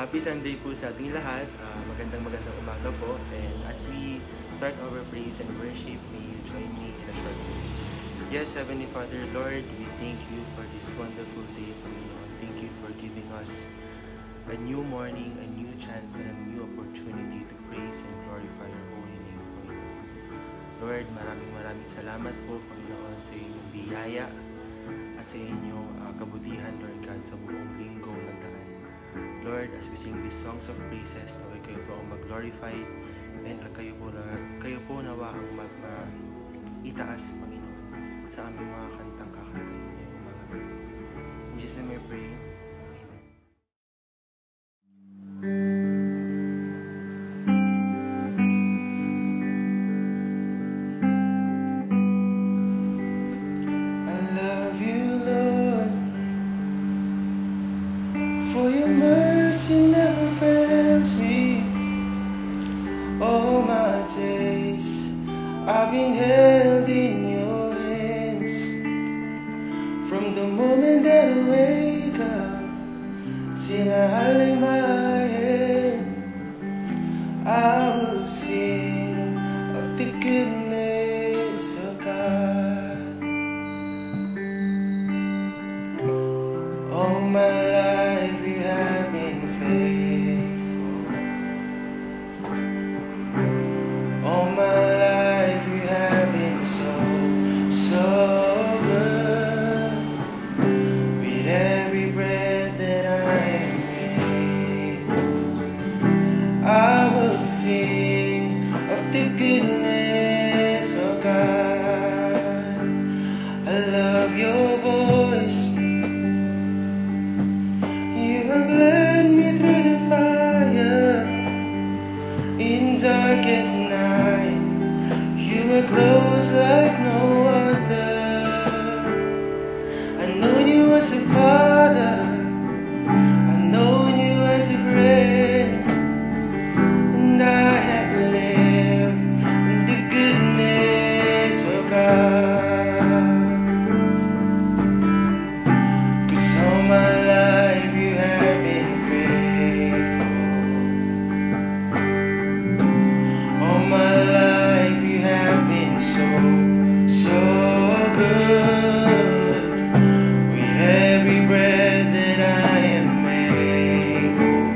Happy Sunday po sa ating lahat. Magandang umaga po. And as we start our praise and worship, may you join me in a short prayer. Yes, Heavenly Father, Lord, we thank you for this wonderful day, Panginoon. Thank you for giving us a new morning, a new chance, and a new opportunity to praise and glorify your holy name, Panginoon. Lord, maraming salamat po, Panginoon, sa inyong biyaya at sa inyong kabutihan, Lord God, sa buong linggong nagdaan. Lord, as we sing these songs of praises, naway kayo po ang mag-glorified and kayo po nawa ang mag-itaas, Panginoon, sa aming mga kantang kakantayin ngayong mga gabi. In Jesus' name I pray. I've been held in your hands from the moment that I wake up till I lay my head. I will sing of the goodness of God. All my life you have been faithful. All my life you have been so good. With every breath that I am able, I will sing of the goodness of God. I love your voice. You have led me through the fire in darkest night. You were close like no other. I know you as a father, I know you as a friend, and I have lived in the goodness of God. 'Cause all my life you have been faithful. All my life you have been so good. With every breath that I am able,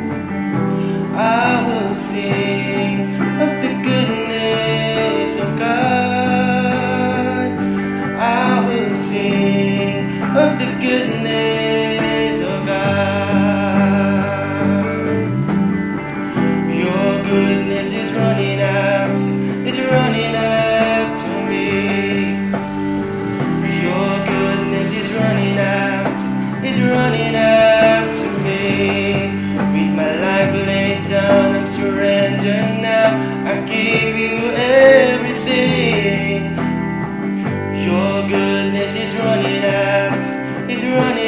I will sing of the goodness of God. I will sing of the goodness of God. Your goodness is running out, it's running after me. Your goodness is running out, it's running after me. With my life laid down, I'm surrendered now. I give you everything. Your goodness is running out, it's running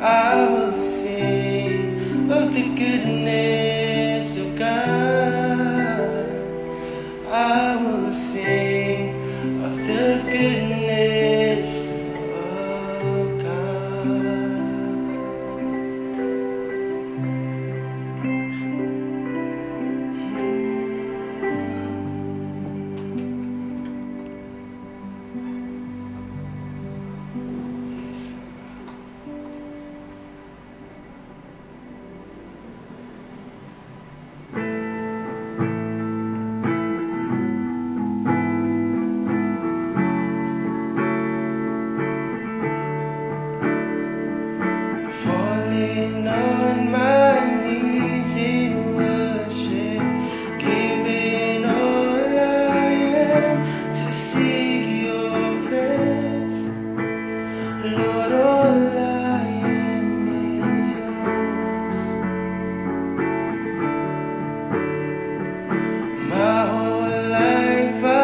I will sing of the goodness of God. I will sing of the goodness of God. Yes. Falling on my knees in worship, giving all I am to seek your face. Lord, all I am is yours. My whole life I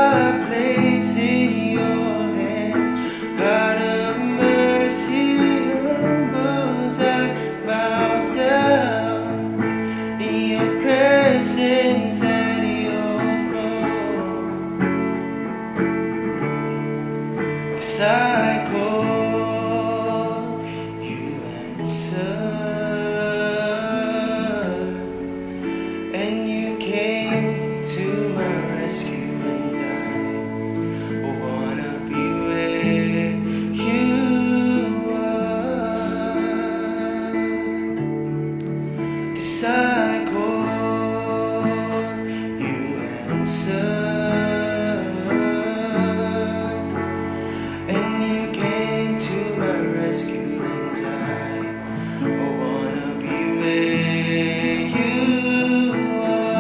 place in your hands. God of mercy, humbles, I bow down in your presence at your throne. 'Cause I call, you answer, and you came to my rescue, and I wanna be where you are. 'Cause I call, you answer, and you came to my rescue, and I wanna be where you are.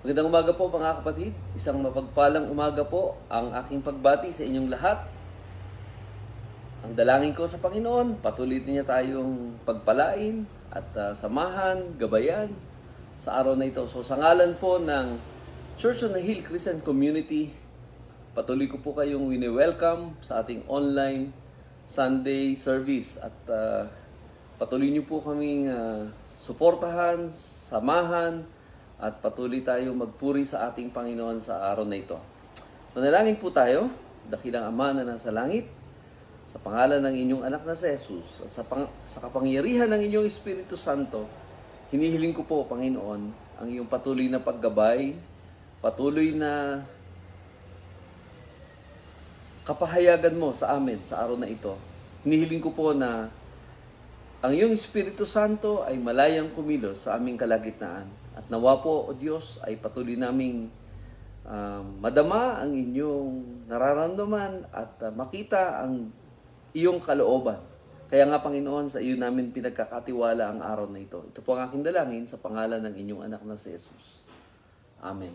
Magandang umaga po mga kapatid. Isang mapagpalang umaga po ang aking pagbati sa inyong lahat. Ang dalangin ko sa Panginoon, patuloy niya tayong pagpalain at samahan, gabayan sa araw na ito. So sa ngalan po ng Church on the Hill Christian Community, patuloy ko po kayong wini-welcome sa ating online Sunday service. At patuloy niyo po kaming suportahan, samahan, at patuloy tayo magpuri sa ating Panginoon sa araw na ito. Manalangin po tayo, dakilang Ama na nasa langit, sa pangalan ng inyong anak na si Jesus, at sa kapangyarihan ng inyong Espiritu Santo, hinihiling ko po, Panginoon, ang iyong patuloy na paggabay, patuloy na kapahayagan mo sa amin sa araw na ito. Hinihiling ko po na ang iyong Espiritu Santo ay malayang kumilos sa aming kalagitnaan. At nawa po, O Diyos, ay patuloy naming madama ang inyong nararamdaman at makita ang iyong kalooban. Kaya nga, Panginoon, sa iyo namin pinagkakatiwala ang araw na ito. Ito po ang aking dalangin sa pangalan ng inyong anak na si Jesus. Amen.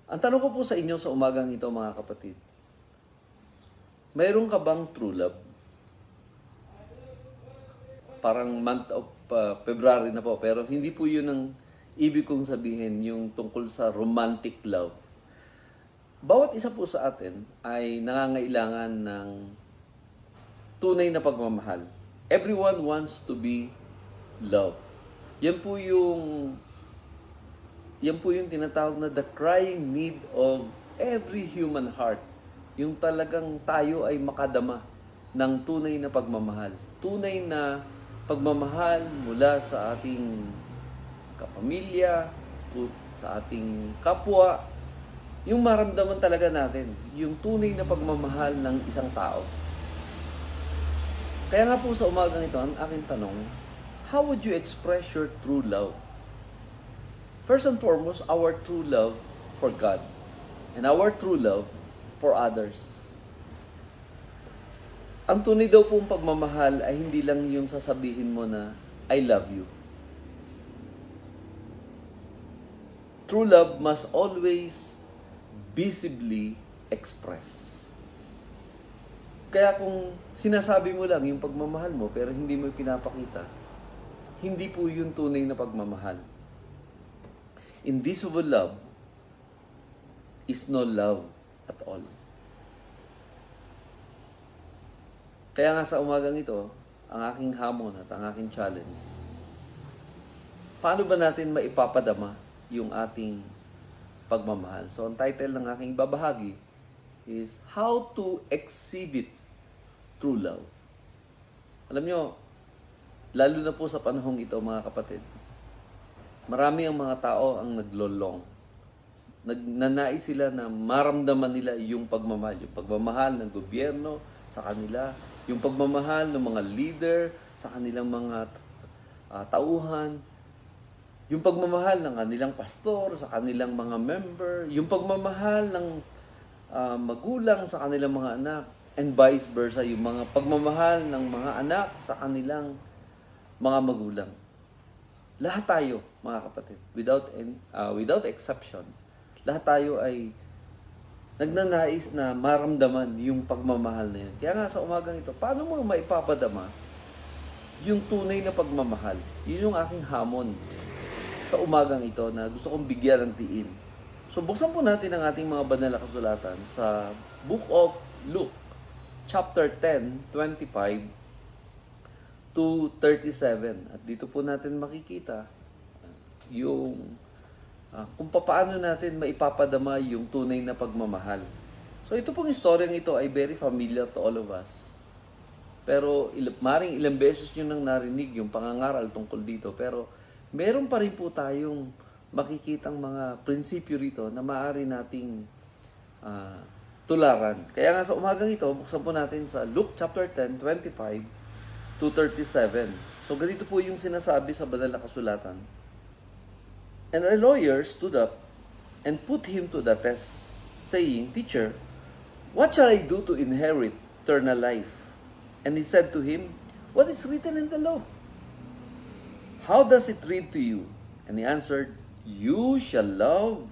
Ang tanong ko po sa inyo sa umagang ito, mga kapatid, mayroon ka bang true love? Parang month of February na po, pero hindi po yun ang ibig kong sabihin, yung tungkol sa romantic love. Bawat isa po sa atin ay nangangailangan ng tunay na pagmamahal. Everyone wants to be loved. Yan po yung tinatawag na the crying need of every human heart. Yung talagang tayo ay makadama ng tunay na pagmamahal. Tunay na pagmamahal mula sa ating kapamilya, sa ating kapwa, yung maramdaman talaga natin, yung tunay na pagmamahal ng isang tao. Kaya nga po sa umagang ito, ang aking tanong, how would you express your true love? First and foremost, our true love for God and our true love for others. Ang tunay daw pong pagmamahal ay hindi lang yung sasabihin mo na, I love you. True love must always visibly express. Kaya kung sinasabi mo lang yung pagmamahal mo pero hindi mo pinapakita, hindi po yung tunay na pagmamahal. Invisible love is no love at all. Kaya nga sa umagang ito, ang aking hamon at ang aking challenge, paano ba natin maipapadama yung ating pagmamahal? So, ang title ng aking ibabahagi is How to Exhibit True Love. Alam nyo, lalo na po sa panahong ito, mga kapatid, marami ang mga tao ang naglolong. Nagnanais sila na maramdaman nila yung pagmamahal. Yung pagmamahal ng gobyerno sa kanila, yung pagmamahal ng mga leader sa kanilang mga tauhan, yung pagmamahal ng kanilang pastor sa kanilang mga member, yung pagmamahal ng magulang sa kanilang mga anak, and vice versa, yung mga pagmamahal ng mga anak sa kanilang mga magulang. Lahat tayo, mga kapatid, without exception, lahat tayo ay nagnanais na maramdaman yung pagmamahal na yun. Kaya nga sa umagang ito, paano mo maipapadama yung tunay na pagmamahal? Yun yung aking hamon sa umagang ito na gusto kong bigyan ng diin. So buksan po natin ang ating mga banal na kasulatan sa Book of Luke, chapter 10, 25 to 37. At dito po natin makikita yung kung paano natin maipapadama yung tunay na pagmamahal. So ito pong istoryang ito ay very familiar to all of us. Pero maring ilang beses nyo nang narinig yung pangangaral tungkol dito. Pero meron pa rin po tayong makikitang mga prinsipyo rito na maaari nating tularan. Kaya nga sa umagang ito, buksan po natin sa Luke chapter 10, 25 to 37. So ganito po yung sinasabi sa banal na kasulatan. And a lawyer stood up and put him to the test, saying, Teacher, what shall I do to inherit eternal life? And he said to him, What is written in the law? How does it read to you? And he answered, You shall love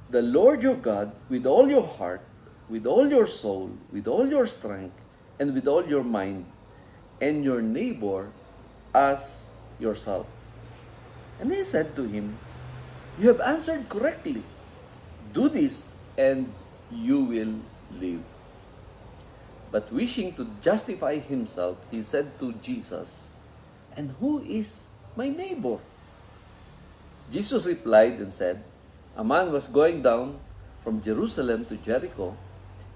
the Lord your God with all your heart, with all your soul, with all your strength, and with all your mind, and your neighbor as yourself. And he said to him, You have answered correctly. Do this, and you will live. But wishing to justify himself, he said to Jesus, And who is my neighbor? Jesus replied and said, A man was going down from Jerusalem to Jericho,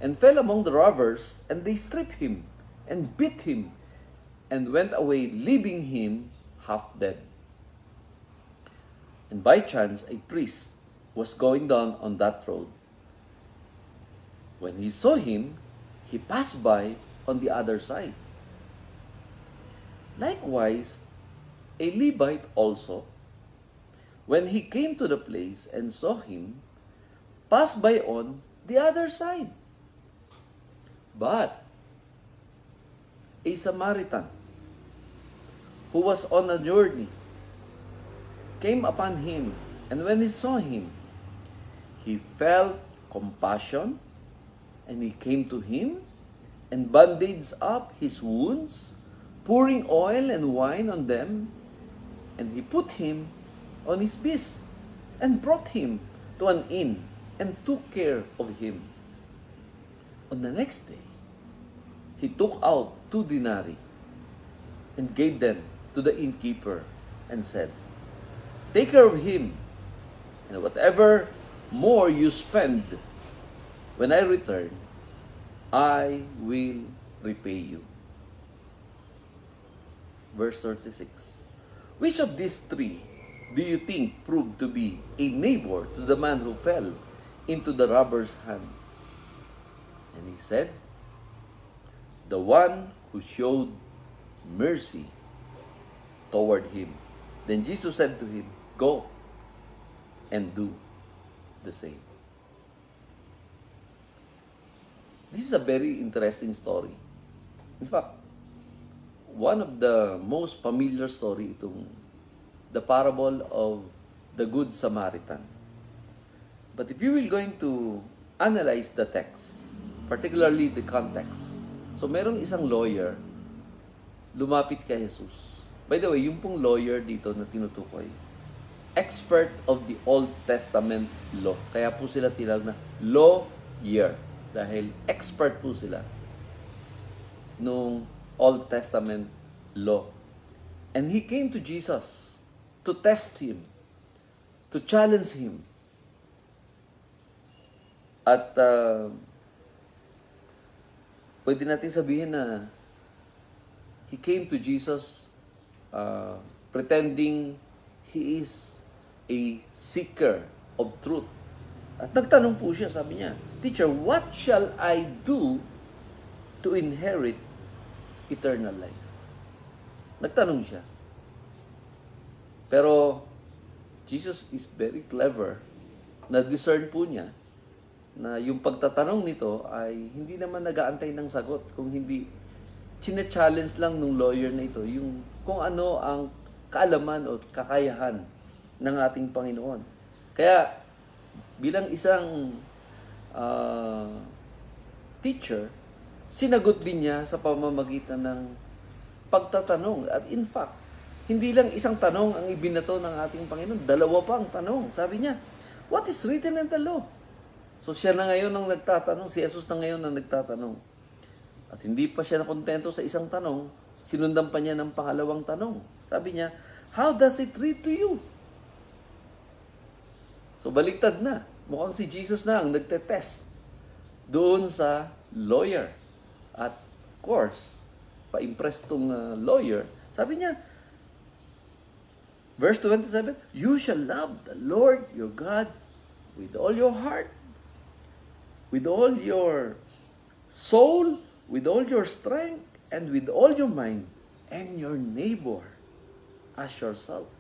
and fell among the robbers, and they stripped him, and beat him, and went away, leaving him half dead. And by chance, a priest was going down on that road. When he saw him, he passed by on the other side. Likewise, a Levite also, when he came to the place and saw him, passed by on the other side. But a Samaritan, who was on a journey, came upon him, and when he saw him, he felt compassion, and he came to him and bandaged up his wounds, pouring oil and wine on them, and he put him on his beast and brought him to an inn and took care of him. On the next day, he took out 2 denarii and gave them to the innkeeper and said, Take care of him, and whatever more you spend, when I return, I will repay you. Verse 36. Which of these 3 do you think proved to be a neighbor to the man who fell into the robber's hands? And he said, The one who showed mercy toward him. Then Jesus said to him, Go and do the same. This is a very interesting story. In fact, one of the most familiar story itong the parable of the Good Samaritan. But if you will going to analyze the text, particularly the context, so merong isang lawyer lumapit kay Jesus. By the way, yung pong lawyer dito na tinutukoy, expert of the Old Testament law. Kaya po sila tinawag na lawyer. Dahil expert po sila nung Old Testament law. And he came to Jesus to test him, to challenge him. At pwede natin sabihin na he came to Jesus pretending he is a seeker of truth. At nagtanong po siya, sabi niya, Teacher, what shall I do to inherit eternal life? Nagtanong siya. Pero Jesus is very clever. Na-discern po niya na yung pagtatanong nito ay hindi naman nag-aantay ng sagot, kung hindi chine-challenge lang ng lawyer na ito yung kung ano ang kaalaman o kakayahan ng ating Panginoon. Kaya bilang isang teacher, sinagot din niya sa pamamagitan ng pagtatanong. At in fact, hindi lang isang tanong ang ibinato ng ating Panginoon, 2 pang tanong. Sabi niya, what is written in the law? So siya na ngayon ang nagtatanong, si Jesus na ngayon ang nagtatanong. At hindi pa siya nakontento sa isang tanong, sinundan pa niya ng pangalawang tanong. Sabi niya, how does it read to you? So baliktad na. Mukhang si Jesus na ang nagtetest doon sa lawyer. At of course, pa-impress tong lawyer. Sabi niya, verse 27, You shall love the Lord your God with all your heart, with all your soul, with all your strength, and with all your mind, and your neighbor as yourself.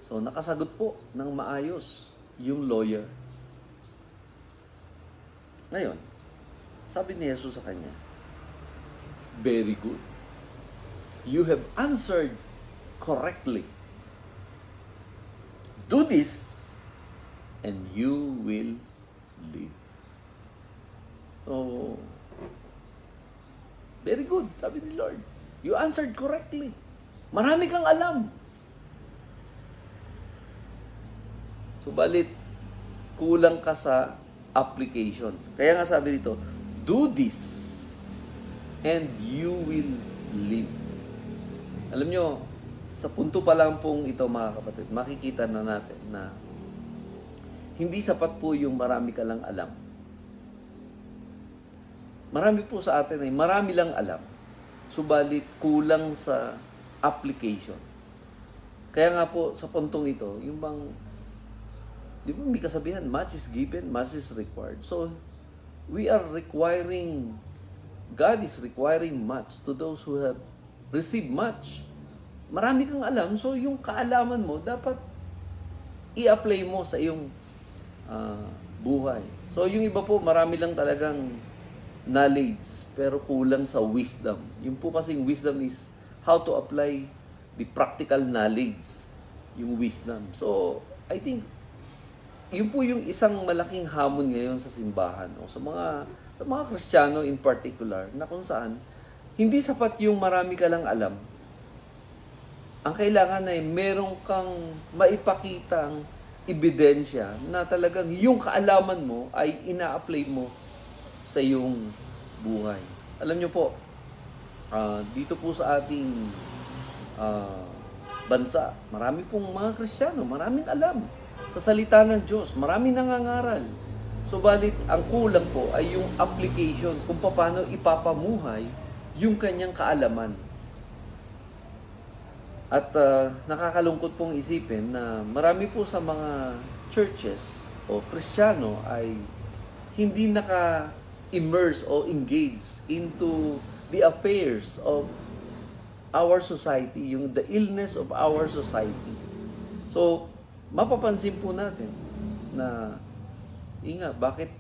So, nakasagot po ng maayos yung lawyer. Ngayon, sabi ni Jesus sa kanya, Very good. You have answered correctly. Do this, and you will live. So, very good, sabi ni Lord. You answered correctly. Marami kang alam. Subalit, kulang ka sa application. Kaya nga sabi dito, do this and you will live. Alam nyo, sa punto pa lang pong ito mga kapatid, makikita na natin na hindi sapat po yung marami ka lang alam. Marami po sa atin ay marami lang alam. Subalit kulang sa application. Kaya nga po sa puntong ito, yung bang, di ba may kasabihan, much is given, much is required. So, we are requiring, God is requiring much to those who have received much. Marami kang alam, so yung kaalaman mo, dapat i-apply mo sa iyong buhay. So, yung iba po, marami lang talagang knowledge, pero kulang sa wisdom. Yung po kasing wisdom is how to apply the practical knowledge, yung wisdom. So, I think, yun po yung isang malaking hamon ngayon sa simbahan, o sa mga Kristiyano in particular, na kung saan, hindi sapat yung marami ka lang alam. Ang kailangan ay meron kang maipakitang ebidensya na talagang yung kaalaman mo ay ina-apply mo sa iyong buhay. Alam nyo po, dito po sa ating bansa, marami pong mga Kristiyano, maraming alam sa salita ng Diyos, maraming nangangaral. Subalit, ang kulang po ay yung application kung paano ipapamuhay yung kanyang kaalaman. At nakakalungkot pong isipin na marami po sa mga churches o Kristiyano ay hindi naka-immerse o engage into the affairs of our society, yung the illness of our society. So, mapapansin po natin na bakit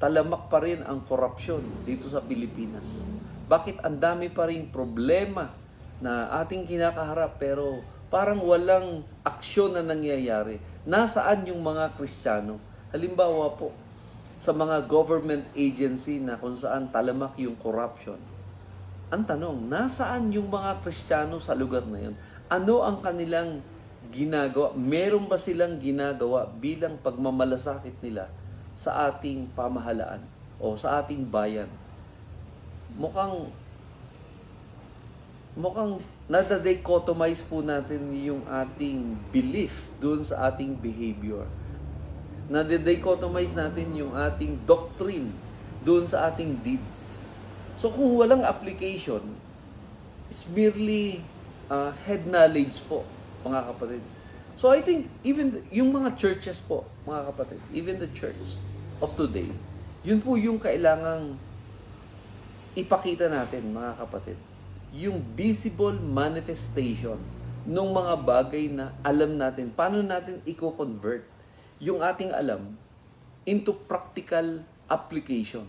talamak pa rin ang korupsyon dito sa Pilipinas? Bakit ang dami pa rin problema na ating kinakaharap pero parang walang aksyon na nangyayari? Nasaan yung mga Kristiyano? Halimbawa po, sa mga government agency na kung saan talamak yung corruption. Ang tanong, nasaan yung mga Kristiyano sa lugar na yun? Ano ang kanilang ginagawa? Meron ba silang ginagawa bilang pagmamalasakit nila sa ating pamahalaan o sa ating bayan? Mukhang nada-dichotomize po natin yung ating belief doon sa ating behavior. Nada-dichotomize natin yung ating doctrine doon sa ating deeds. So kung walang application, it's merely head knowledge po, mga kapatid. So I think even yung mga churches po, mga kapatid, even the church of today, yun po yung kailangang ipakita natin, mga kapatid. Yung visible manifestation ng mga bagay na alam natin, paano natin i-convert yung ating alam into practical application.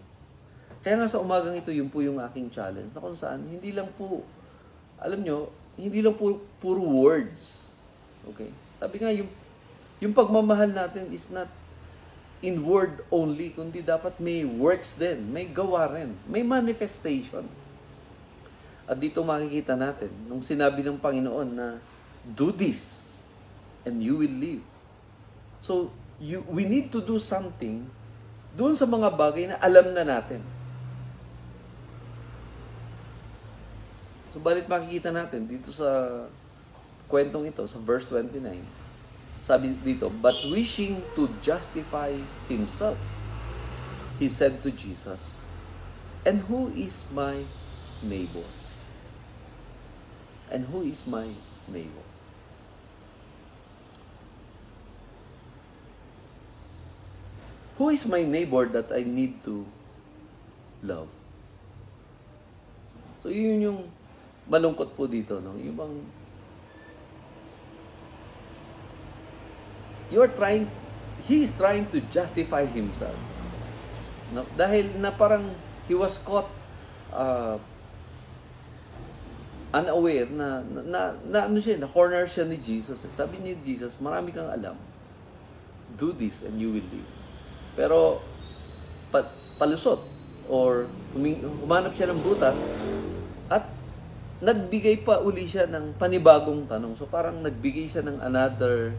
Kaya nga sa umagang ito, yun po yung aking challenge, na kung saan, hindi lang po, alam nyo, hindi lang po puro words. Okay? Sabi nga, yung pagmamahal natin is not in word only, kundi dapat may works din, may gawa rin, may manifestation. At dito makikita natin, nung sinabi ng Panginoon na, do this, and you will live. So, we need to do something doon sa mga bagay na alam na natin. So, balit makikita natin dito sa kwentong ito, sa verse 29, sabi dito, but wishing to justify himself, he said to Jesus, and who is my neighbor? And who is my neighbor? Who is my neighbor that I need to love? So, yun yung malungkot po dito, no? Yung bang he is trying to justify himself. No? Dahil na parang he was caught unaware na ano siya, na corner siya ni Jesus. Sabi ni Jesus, marami kang alam. Do this and you will live. Pero palusot or humanap siya ng butas at nagbigay pa uli siya ng panibagong tanong. So parang nagbigay siya ng another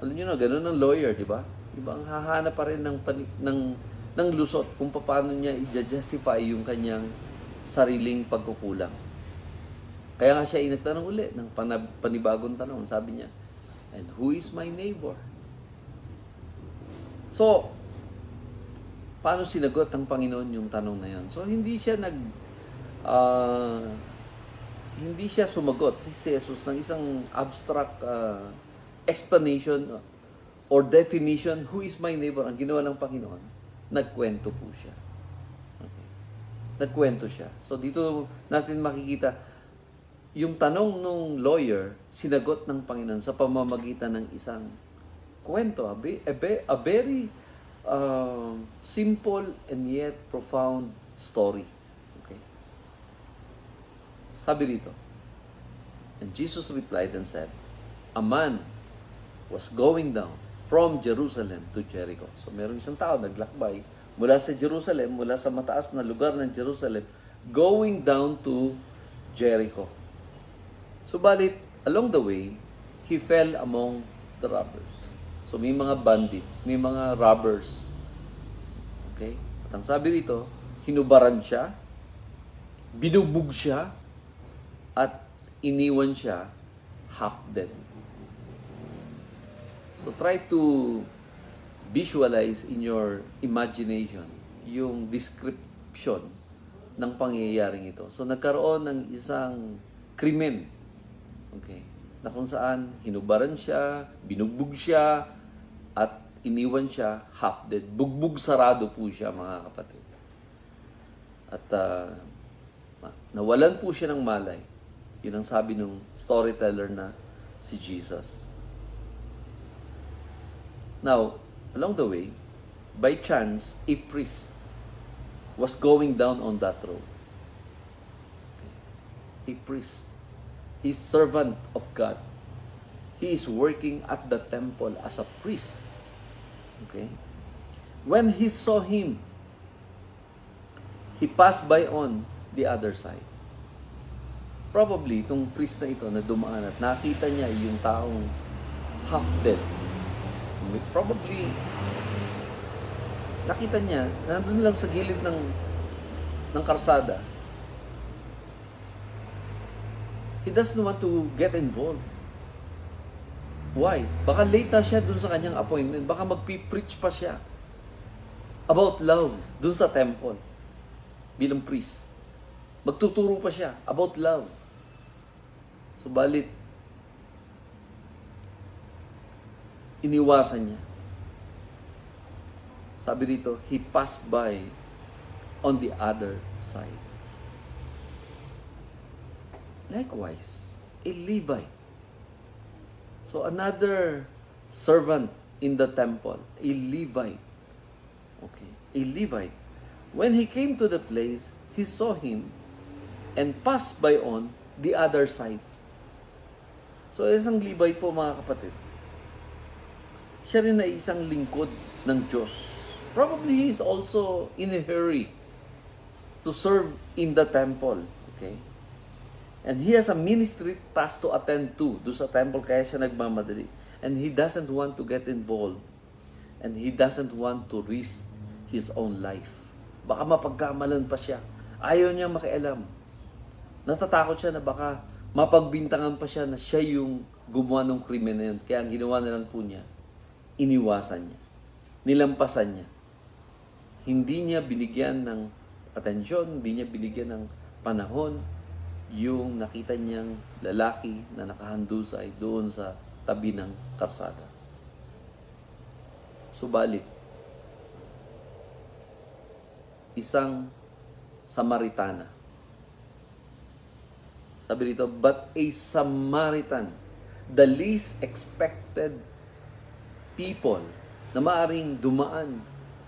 alam niyo na, ganun ng lawyer, di ba? Ibang hahanap pa rin ng lusot kung paano niya i-justify yung kanyang sariling pagkukulang. Kaya nga siya nagtanong uli ng panibagong tanong. Sabi niya, and who is my neighbor? So, paano sinagot ng Panginoon yung tanong na yun? So, hindi siya sumagot si Jesus ng isang abstract explanation or definition, who is my neighbor? Ang ginawa ng Panginoon, nagkwento po siya. Okay. Nagkwento siya. So, dito natin makikita, yung tanong ng lawyer, sinagot ng Panginoon sa pamamagitan ng isang kwento. A very simple and yet profound story. Okay. Sabi rito, and Jesus replied and said, a man was going down from Jerusalem to Jericho. So meron isang tao naglakbay mula sa Jerusalem, mula sa mataas na lugar ng Jerusalem, going down to Jericho. Subalit, along the way, he fell among the robbers. So may mga bandits, may mga robbers. Okay? At ang sabi rito, hinubaran siya, binugbog siya, at iniwan siya half dead. So try to visualize in your imagination yung description ng pangyayaring ito. So nagkaroon ng isang krimen. Okay. Na kung saan hinubaran siya, binugbog siya, at iniwan siya half dead. Bugbog sarado po siya, mga kapatid. At nawalan po siya ng malay. Yun ang sabi ng storyteller na si Jesus. Now, along the way, by chance, a priest was going down on that road. A priest. He's servant of God. He is working at the temple as a priest. Okay? When he saw him, he passed by on the other side. Probably, itong priest na ito na dumaan at nakita niya yung taong half dead. Probably, nakita niya, nandun lang sa gilid ng karsada. He doesn't want to get involved. Why? Baka late na siya dun sa kanyang appointment. Baka magpipreach pa siya about love dun sa temple bilang priest. Magtuturo pa siya about love. Subalit, iniwasan niya. Sabi dito, he passed by on the other side. Likewise, a Levite. So another servant in the temple, a Levite. Okay, a Levite. When he came to the place, he saw him and passed by on the other side. So isang Levite po, mga kapatid. Siya rin ay isang lingkod ng Diyos. Probably he is also in a hurry to serve in the temple. Okay? And he has a ministry task to attend to doon sa temple, kaya siya nagmamadali. And he doesn't want to get involved. And he doesn't want to risk his own life. Baka mapagkamalan pa siya. Ayaw niya makialam. Natatakot siya na baka mapagbintangan pa siya na siya yung gumawa ng krimen na yun. Kaya ang ginawa na lang po niya, iniwasan niya. Nilampasan niya. Hindi niya binigyan ng atensyon, hindi niya binigyan ng panahon yung nakita niyang lalaki na nakahandusay doon sa tabi ng karsada. Subalit, isang Samaritana. Sabi dito, but a Samaritan, the least expected people na maaring dumaan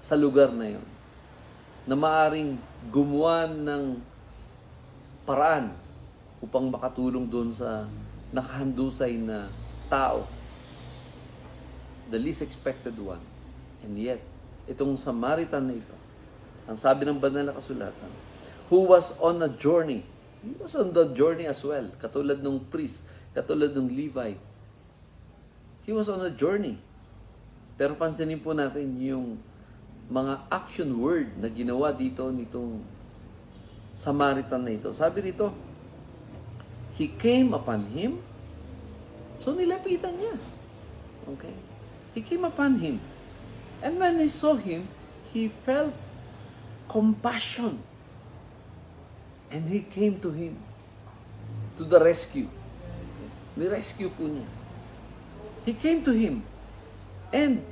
sa lugar na yon, na maaring gumawa ng paraan upang makatulong doon sa nakahandusay na tao. The least expected one. And yet, itong Samaritan na ito, ang sabi ng banal na kasulatan, who was on a journey. He was on the journey as well. Katulad ng priest, katulad ng Levite. He was on a journey. Pero pansinin po natin yung mga action word na ginawa dito nitong Samaritan na ito. Sabi rito, he came upon him. So nilapitan niya. Okay? He came upon him. And when he saw him, he felt compassion. And he came to him. To the rescue. Ni-rescue po niya. He came to him. And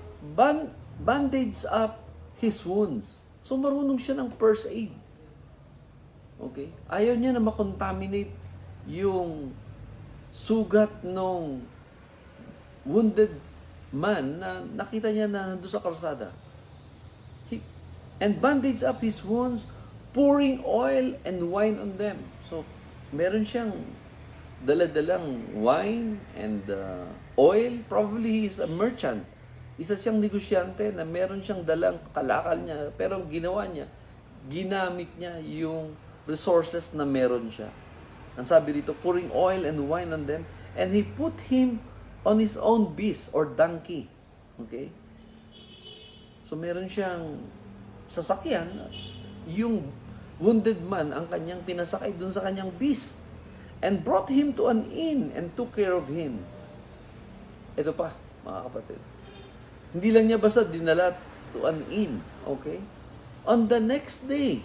bandaged up his wounds. So marunong siya ng first aid. Okay? Ayaw niya na makontaminate yung sugat ng wounded man na nakita niya na doon sa kalsada. And bandaged up his wounds, pouring oil and wine on them. So, meron siyang dala-dalang wine and oil. Probably he is a merchant. Isa siyang negosyante na meron siyang dalang kalakal niya. Pero ang ginawa niya, ginamit niya yung resources na meron siya. Ang sabi dito, pouring oil and wine on them. And he put him on his own beast or donkey. Okay? So meron siyang sasakyan. Yung wounded man, ang kanyang pinasakay dun sa kanyang beast. And brought him to an inn and took care of him. Ito pa, mga kapatid. Hindi lang niya basta dinala to an inn. Okay? On the next day.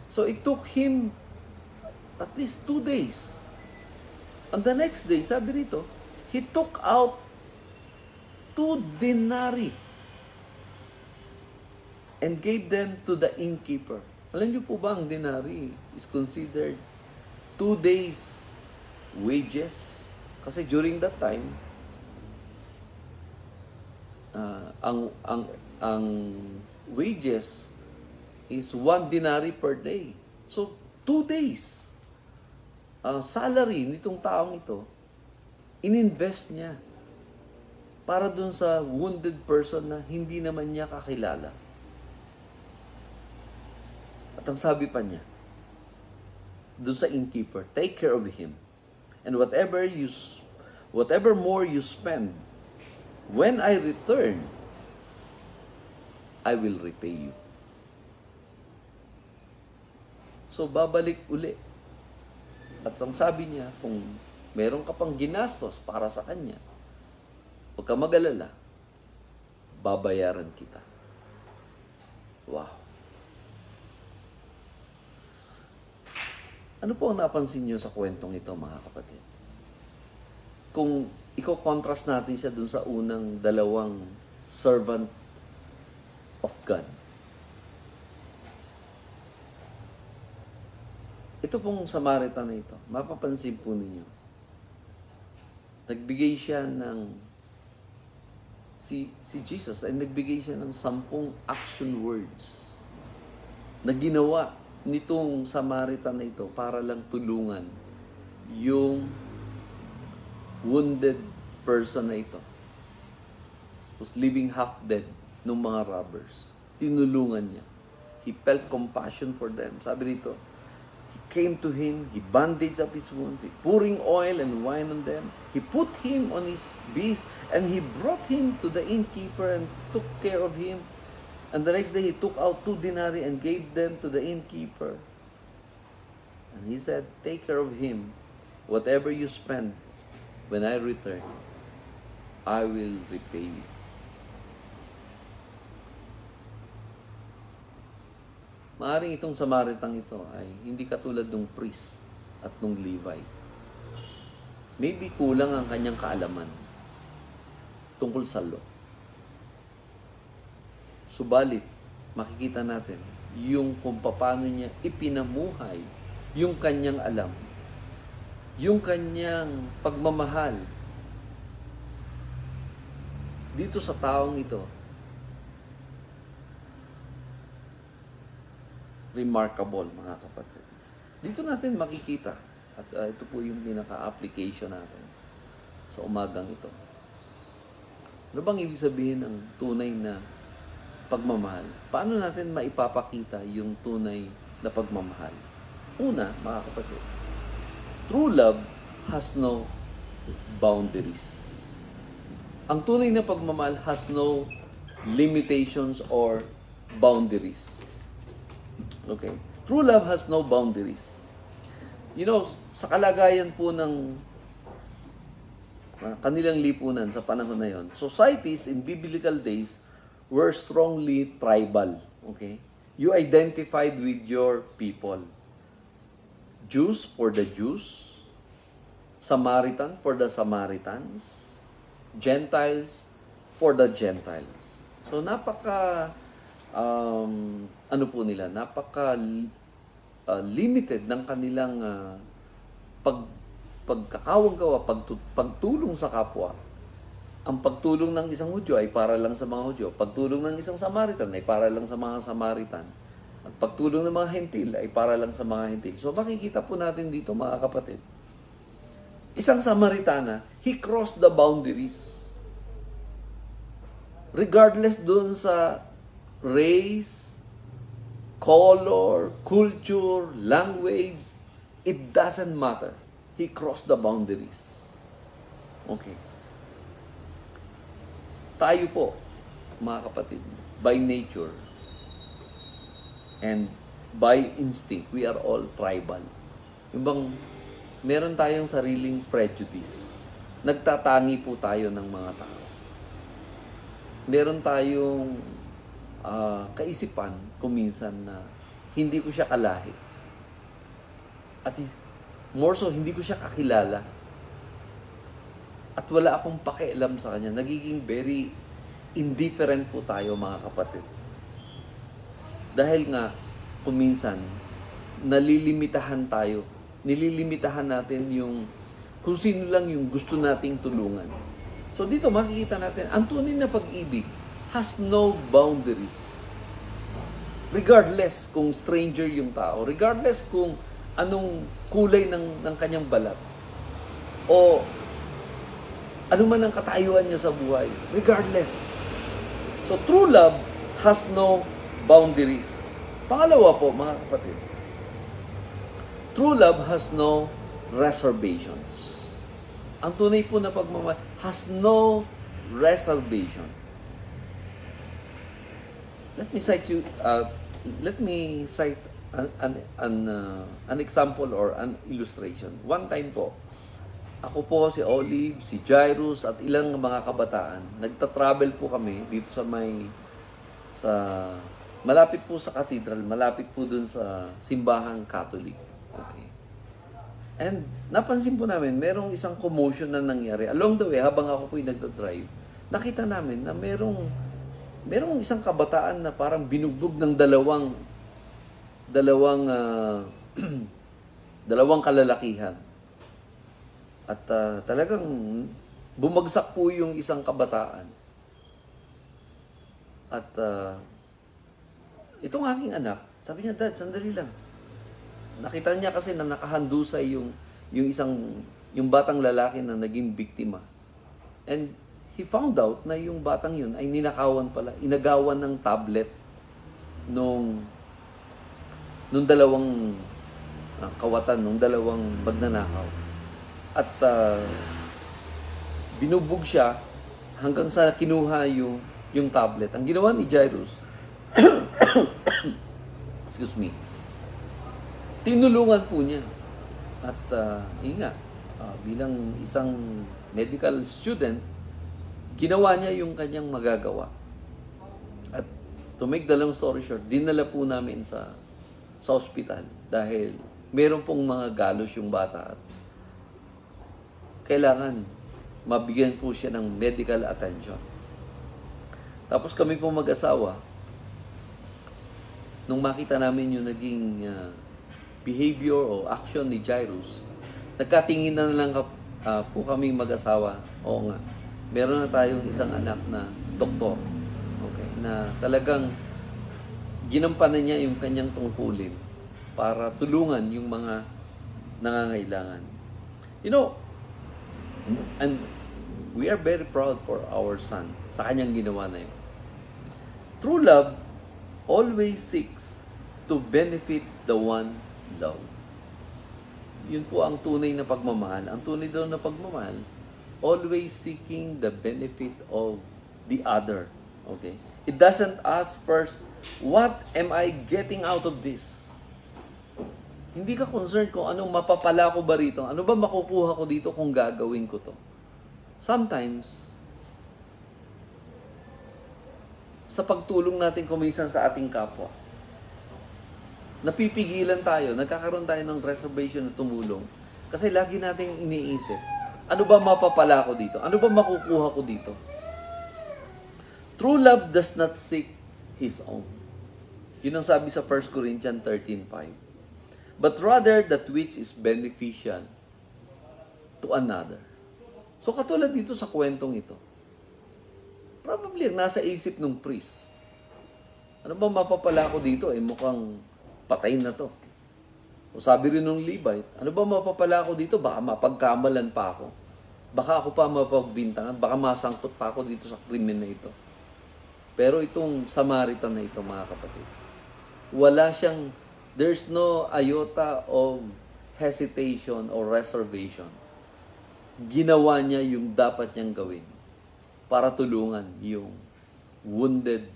So it took him at least 2 days. On the next day, sabi rito, he took out 2 denarii and gave them to the innkeeper. Alam niyo po ba ang denarii is considered 2 days wages? Kasi during that time, ang wages is 1 denarii per day. So 2 days salary nitong taong ito, ininvest niya para dun sa wounded person na hindi naman niya kakilala. At ang sabi pa niya, dun sa innkeeper, take care of him. And whatever more you spend, when I return, I will repay you. So, babalik uli. At ang sabi niya, kung meron ka pang ginastos para sa kanya, huwag ka mag-alala, babayaran kita. Wow. Ano po ang napansin niyo sa kwentong ito, mga kapatid? Kung i-contrast natin siya dun sa unang dalawang servant of God. Ito pong Samaritan na ito, mapapansin po ninyo. Nagbigay siya ng, si Jesus ay nagbigay siya ng 10 action words na ginawa nitong Samaritan na ito para lang tulungan yung wounded person na ito. Was living half dead ng mga robbers. Tinulungan niya. He felt compassion for them. Sabi rito, came to him, he bandaged up his wounds, he pouring oil and wine on them. He put him on his beast, and he brought him to the innkeeper and took care of him. And the next day he took out 2 denarii and gave them to the innkeeper. And he said, take care of him. Whatever you spend, when I return, I will repay you. Maaring itong Samaritang ito ay hindi katulad ng priest at ng Levite. Maybe kulang ang kanyang kaalaman tungkol sa law. Subalit, makikita natin yung kung paano niya ipinamuhay yung kanyang alam, yung kanyang pagmamahal dito sa taong ito. Remarkable, mga kapatid. Dito natin makikita. At ito po yung pinaka-application natin sa umagang ito. Ano bang ibig sabihin ng tunay na pagmamahal? Paano natin maipapakita yung tunay na pagmamahal? Una, mga kapatid, true love has no boundaries. Ang tunay na pagmamahal has no limitations or boundaries. Okay? True love has no boundaries. You know, sa kalagayan po ng kanilang lipunan sa panahon na yon, societies in biblical days were strongly tribal. Okay? You identified with your people. Jews for the Jews, Samaritan for the Samaritans, Gentiles for the Gentiles. So ano po nila, limited ng kanilang pagkakawang-gawa, pagtulong sa kapwa. Ang pagtulong ng isang Hudyo ay para lang sa mga Hudyo. Pagtulong ng isang Samaritan ay para lang sa mga Samaritan. At pagtulong ng mga Hentil ay para lang sa mga Hentil. So makikita po natin dito, mga kapatid, isang Samaritana, he crossed the boundaries. Regardless dun sa race, color, culture, language, it doesn't matter. He crossed the boundaries. Okay. Tayo po, mga kapatid, by nature and by instinct, we are all tribal. Yung bang meron tayong sariling prejudice. Nagtatangi po tayo ng mga tao. Meron tayong kaisipan kuminsan na hindi ko siya kalahi. At more so, hindi ko siya kakilala. At wala akong pakialam sa kanya. Nagiging very indifferent po tayo, mga kapatid. Dahil nga, kuminsan, nalilimitahan tayo. Nililimitahan natin yung kung sino lang yung gusto nating tulungan. So dito makikita natin, ang tunay na pag-ibig has no boundaries. Regardless kung stranger yung tao, regardless kung anong kulay ng kanyang balat, o ano man ang katayuan niya sa buhay, regardless. So true love has no boundaries. Pangalawa po, mga kapatid, true love has no reservations. Ang tunay po na pagmamahal has no reservation. Let me cite an example or an illustration. One time po, ako po, si Olive, si Jairus at ilang mga kabataan, nagta-travel po kami dito sa malapit po sa cathedral, malapit po dun sa simbahang Catholic. Okay. And napansin po namin, merong isang commotion na nangyari. Along the way, habang ako po yung nagdadrive, nakita namin na merong isang kabataan na parang binugbog ng dalawang kalalakihan. At talagang bumagsak po yung isang kabataan. At itong aking anak, sabi niya, Dad, sandali lang. Nakita niya kasi na nakahandusay yung batang lalaki na naging biktima. And he found out na yung batang yun ay ninakawan pala, inagawan ng tablet nung dalawang kawatan, nung dalawang magnanakaw. At binubog siya hanggang sa kinuha yung tablet. Ang ginawa ni Jairus, excuse me, tinulungan po niya. At bilang isang medical student, ginawa niya yung kanyang magagawa. At to make the long story short, dinala po namin sa ospital dahil meron pong mga galos yung bata at kailangan mabigyan po siya ng medical attention. Tapos kami pong mag-asawa, nung makita namin yung naging behavior o action ni Jairus, nagkatingin na lang po kaming mag-asawa. Oo nga, meron na tayong isang anak na doktor. Okay, na talagang ginampanan niya yung kanyang tungkulin. para tulungan yung mga nangangailangan. You know, and we are very proud for our son sa kanyang ginawa na yun. True love always seeks to benefit the one loved. Yun po ang tunay na pagmamahal. Ang tunay daw na pagmamahal, always seeking the benefit of the other. Okay? It doesn't ask first, what am I getting out of this? Hindi ka concerned kung anong mapapala ko ba rito. Ano ba makukuha ko dito kung gagawin ko to? Sometimes, sa pagtulong natin kuminsan sa ating kapwa, napipigilan tayo, nagkakaroon tayo ng reservation na tumulong. Kasi lagi nating iniisip, ano ba mapapala ko dito? Ano ba makukuha ko dito? True love does not seek his own. Yun ang sabi sa 1 Corinthians 13:5. But rather that which is beneficial to another. So katulad dito sa kwentong ito, probably nasa isip ng priest. Ano ba mapapala ko dito? Mukhang patay na to. O sabi rin ng Levite, ano ba mapapala ko dito? Baka mapagkamalan pa ako. Baka ako pa mapagbintangan. Baka masangkot pa ako dito sa krimen na ito. Pero itong Samaritan na ito, mga kapatid, wala siyang, there's no iota of hesitation or reservation. Ginawa niya yung dapat niyang gawin para tulungan yung wounded,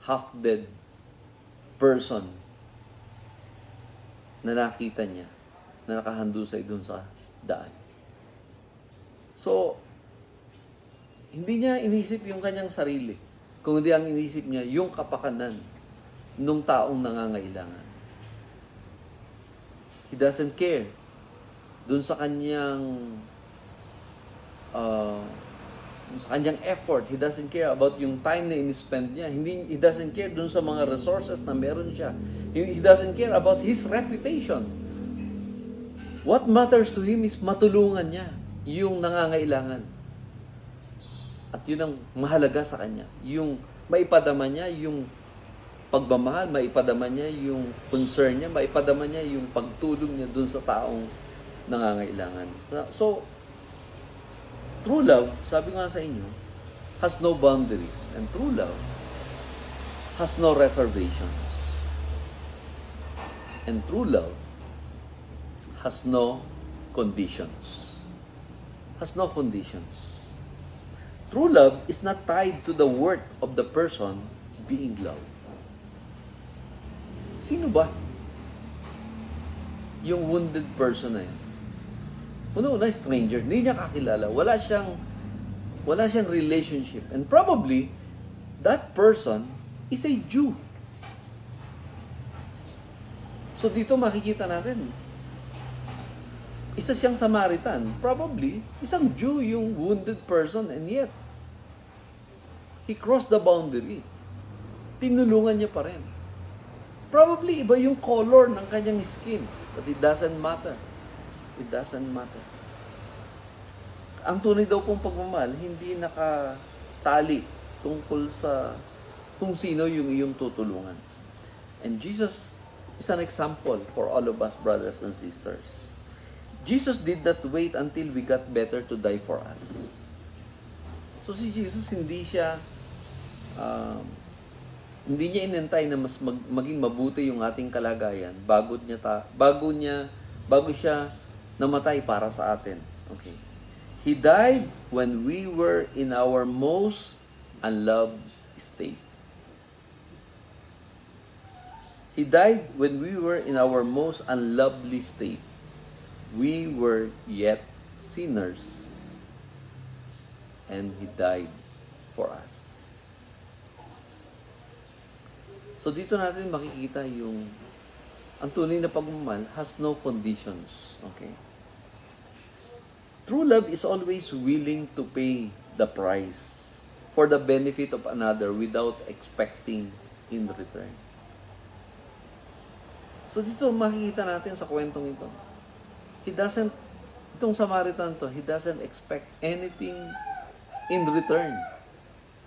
half-dead person na nakita niya na nakahandusay dun sa daan. So, hindi niya inisip yung kanyang sarili, kung hindi ang inisip niya yung kapakanan ng taong nangangailangan. He doesn't care dun sa kanyang effort. He doesn't care about yung time na in-spend niya. He doesn't care dun sa mga resources na meron siya. He doesn't care about his reputation. What matters to him is matulungan niya yung nangangailangan. At yun ang mahalaga sa kanya. Yung maipadama niya yung pagmamahal, maipadama niya yung concern niya, maipadama niya yung pagtulong niya dun sa taong nangangailangan. So, true love, sabi nga sa inyo, has no boundaries. And true love has no reservations. And true love has no conditions. Has no conditions. True love is not tied to the worth of the person being loved. Sino ba? Yung wounded person na yun. Una-una, stranger. Hindi niya kakilala. Wala siyang relationship. And probably, that person is a Jew. So dito makikita natin, isa siyang Samaritan. Probably, isang Jew yung wounded person, and yet, he crossed the boundary. Tinulungan niya pa rin. Probably, iba yung color ng kanyang skin. But it doesn't matter. It doesn't matter. Ang tunay daw pong pagmamahal, hindi nakatali tungkol sa kung sino yung iyong tutulungan. And Jesus is an example for all of us, brothers and sisters. Jesus did not wait until we got better to die for us. So si Jesus hindi siya inantay na maging mabuti yung ating kalagayan bago siya namatay para sa atin. Okay. He died when we were in our most unloved state. He died when we were in our most unlovely state. We were yet sinners, and He died for us. So dito natin makikita yung ang tunay na pagmamahal has no conditions. Okay? True love is always willing to pay the price for the benefit of another without expecting in return. So dito makikita natin sa kwentong ito, itong Samaritan to, he doesn't expect anything in return.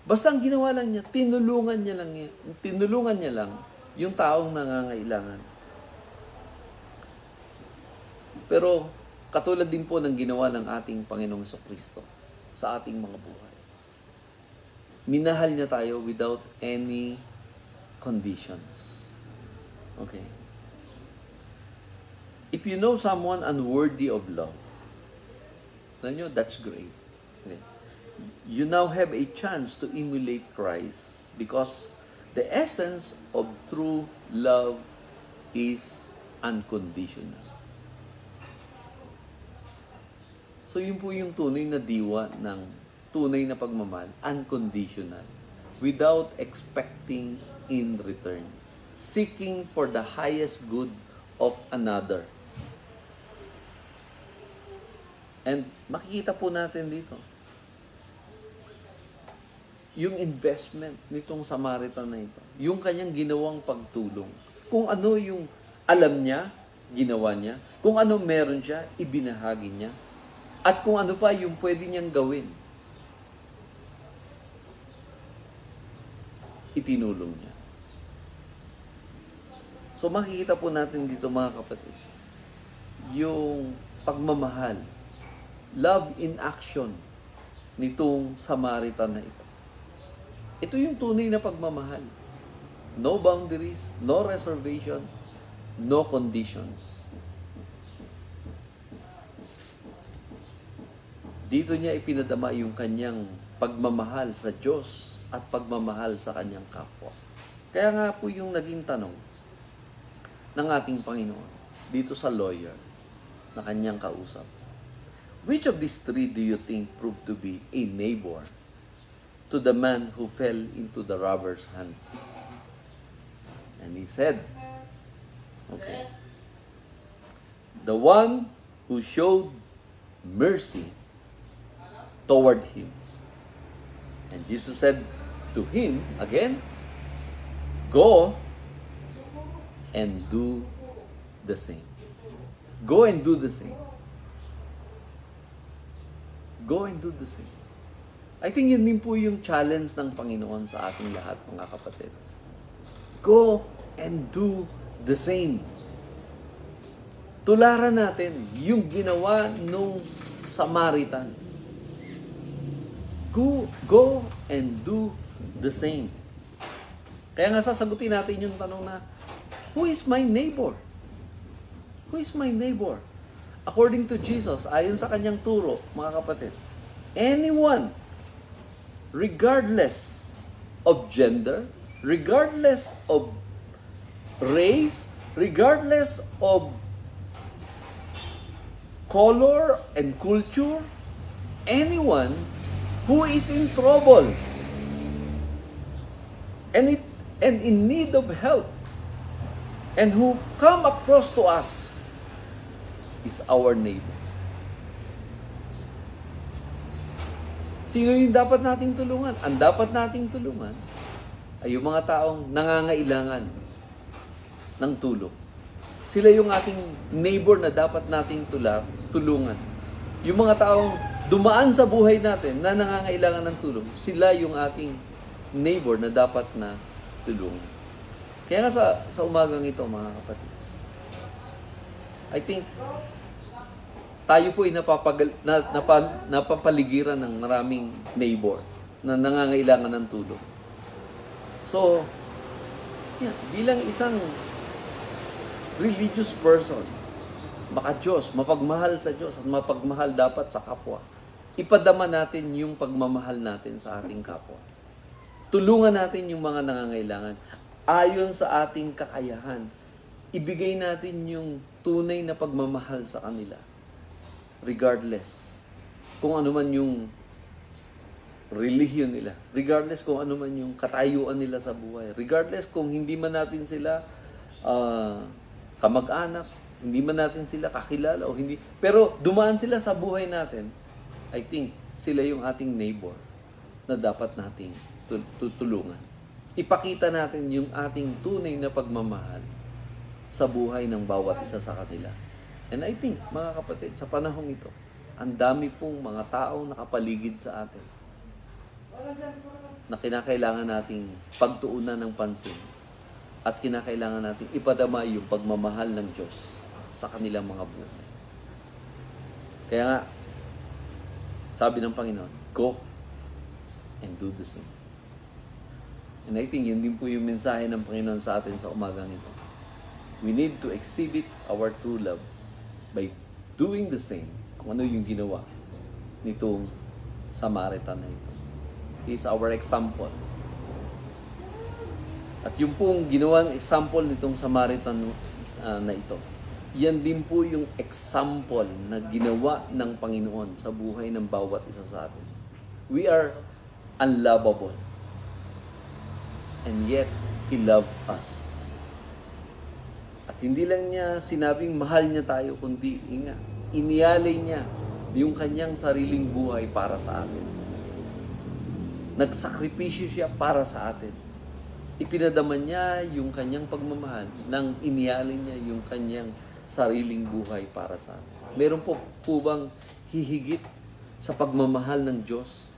Basta ang ginawa lang niya, tinulungan niya lang yung taong nangangailangan. Pero katulad din po ng ginawa ng ating Panginoong Jesucristo sa ating mga buhay. Minahal niya tayo without any conditions. Okay. If you know someone unworthy of love, that's great. Okay. You now have a chance to emulate Christ because the essence of true love is unconditional. So yun po yung tunay na diwa ng tunay na pagmamahal, unconditional, without expecting in return, seeking for the highest good of another. And makikita po natin dito, yung investment nitong Samaritan na ito, yung kanyang ginawang pagtulong, kung ano yung alam niya, ginawa niya, kung ano meron siya, ibinahagi niya, at kung ano pa yung pwede niyang gawin, itinulong niya. So makikita po natin dito mga kapatid, yung pagmamahal, love in action nitong Samaritan na ito. Ito yung tunay na pagmamahal. No boundaries, no reservation, no conditions. Dito niya ipinadama yung kanyang pagmamahal sa Diyos at pagmamahal sa kanyang kapwa. Kaya nga po yung naging tanong ng ating Panginoon dito sa lawyer na kanyang kausap. Which of these three do you think proved to be a neighbor to the man who fell into the robber's hands? And he said, okay, the one who showed mercy toward him. And Jesus said to him again, go and do the same. Go and do the same. Go and do the same. I think yun din po yung challenge ng Panginoon sa ating lahat, mga kapatid. Go and do the same. Tularan natin yung ginawa nung Samaritan. Go and do the same. Kaya nga sasagutin natin yung tanong na, who is my neighbor? Who is my neighbor? According to Jesus, ayon sa kanyang turo, mga kapatid, anyone, regardless of gender, regardless of race, regardless of color and culture, anyone who is in trouble and in need of help and who come across to us is our neighbor. Sino yung dapat nating tulungan? Ang dapat nating tulungan ay yung mga taong nangangailangan ng tulong. Sila yung ating neighbor na dapat nating tulungan. Yung mga taong dumaan sa buhay natin na nangangailangan ng tulong, sila yung ating neighbor na dapat na tulungan. Kaya nga sa umagang ito, mga kapatid, I think tayo po ay napapaligiran ng maraming neighbor na nangangailangan ng tulong. So, bilang isang religious person, maka-Diyos, mapagmahal sa Diyos at mapagmahal dapat sa kapwa, ipadama natin yung pagmamahal natin sa ating kapwa. Tulungan natin yung mga nangangailangan ayon sa ating kakayahan. Ibigay natin yung tunay na pagmamahal sa kanila. Regardless kung ano man yung relihiyon nila. Regardless kung ano man yung katayuan nila sa buhay. Regardless kung hindi man natin sila kamag-anak, hindi man natin sila kakilala o hindi. Pero dumaan sila sa buhay natin, I think sila yung ating neighbor na dapat nating tutulungan. Ipakita natin yung ating tunay na pagmamahal sa buhay ng bawat isa sa kanila. And I think, mga kapatid, sa panahong ito, ang dami pong mga taong nakapaligid sa atin na kinakailangan nating pagtuunan ng pansin at kinakailangan nating ipadama yung pagmamahal ng Diyos sa kanilang mga buhay. Kaya nga, sabi ng Panginoon, go and do the same. And I think yun din po yung mensahe ng Panginoon sa atin sa umagang ito. We need to exhibit our true love by doing the same kung ano yung ginawa nitong Samaritan na ito. He is our example. At yung pong ginawang example nitong Samaritan na ito, yan din po yung example na ginawa ng Panginoon sa buhay ng bawat isa sa atin. We are unlovable. And yet, He loved us. At hindi lang niya sinabing mahal niya tayo, kundi inialay niya yung kanyang sariling buhay para sa atin. Nagsakripisyo siya para sa atin. Ipinadama niya yung kanyang pagmamahal nang inialay niya yung kanyang sariling buhay para sa atin. Meron po bang hihigit sa pagmamahal ng Diyos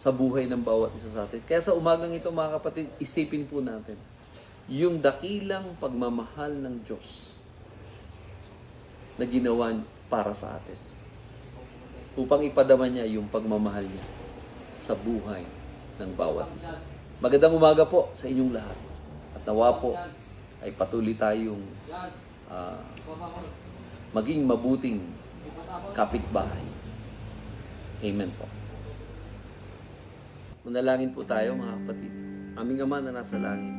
sa buhay ng bawat isa sa atin? Kaya sa umagang ito, mga kapatid, isipin po natin yung dakilang pagmamahal ng Diyos na ginawa para sa atin upang ipadama niya yung pagmamahal niya sa buhay ng bawat isa. Magandang umaga po sa inyong lahat. At nawa po ay patuloy tayong maging mabuting kapitbahay. Amen po. Manalangin po tayo, mga kapatid. Aming Ama na nasa langit,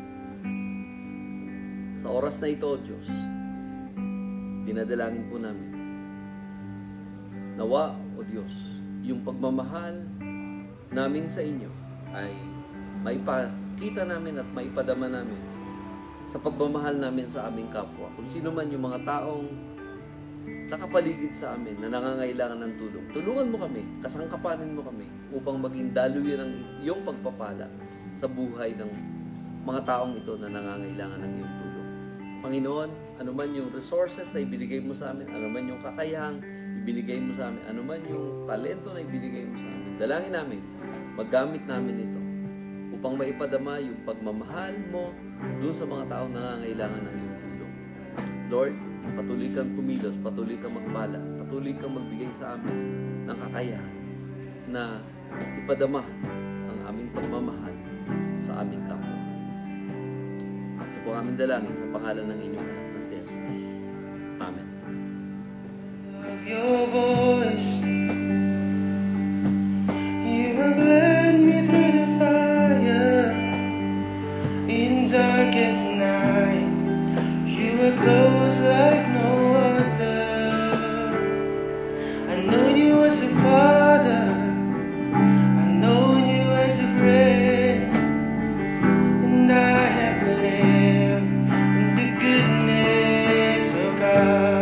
sa oras na ito, Diyos, dinadalangin po namin. Nawa, O Diyos, yung pagmamahal namin sa inyo ay maipakita namin at maipadama namin sa pagmamahal namin sa aming kapwa. Kung sino man yung mga taong nakapaligid sa amin na nangangailangan ng tulong, tulungan mo kami, kasangkapanin mo kami upang maging daluyan ng iyong pagpapala sa buhay ng mga taong ito na nangangailangan ng iyong tulong. Panginoon, anuman yung resources na ibinigay mo sa amin, anuman yung kakayahang ibinigay mo sa amin, anuman yung talento na ibinigay mo sa amin, dalangin namin, maggamit namin ito upang maipadama yung pagmamahal mo doon sa mga taong nangangailangan ng iyong tulong. Lord, patuloy kang kumilos, patuloy kang magpala, patuloy kang magbigay sa amin ng kakayahan na ipadama ang aming pagmamahal sa aming kapwa. Ito po aming dalangin sa pangalan ng inyong anak na si Jesus. Amen. Your voice, you have led me through the fire in darkest night. You were close like no other. I know you as a father, I know you as a friend, and I have lived in the goodness of God.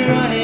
Running